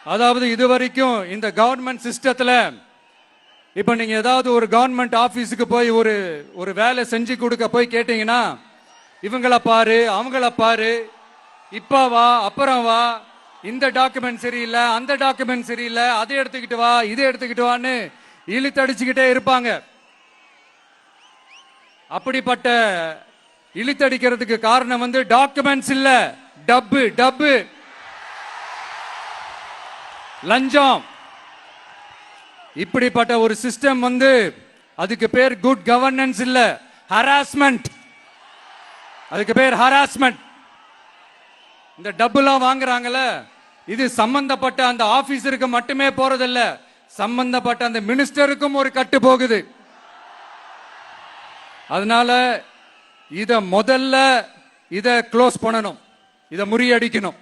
அதாவது இதுவரைக்கும் இந்த கவர்மெண்ட் சிஸ்டத்துல இப்ப நீங்க ஏதாவது ஒரு கவர்மெண்ட் ஆபீஸுக்கு போய் ஒரு வேலை செஞ்சு கொடுக்க போய் கேட்டீங்கன்னா இவங்கள பாரு அவங்கள பாரு இப்ப வா அப்புறம் வா இந்த டாக்குமெண்ட் சரியில்லை அந்த டாக்குமெண்ட் சரியில்லை அதை எடுத்துக்கிட்டு வா இதை எடுத்துக்கிட்டு வான்னு இழுத்தடிச்சுக்கிட்டே இருப்பாங்க. அப்படிப்பட்ட இழுத்தடிக்கிறதுக்கு காரணம் டாக்குமெண்ட்ஸ் இல்ல, டப்பு டப்பு லஞ்சம். இப்படிப்பட்ட ஒரு சிஸ்டம் அதுக்கு பேர் குட் கவர்னன்ஸ் இல்ல, ஹராஸ்மெண்ட். அதுக்கு பேர் ஹராஸ்மெண்ட். இந்த டப்புலாம் வாங்குறாங்கல்ல, இது சம்பந்தப்பட்ட அந்த ஆபீசருக்கு மட்டுமே போறதில்ல, சம்பந்தப்பட்ட அந்த மினிஸ்டருக்கும் ஒரு கட்டு போகுது. அதனால முதல்ல இத க்ளோஸ் பண்ணணும், இத முறியடிக்கணும்.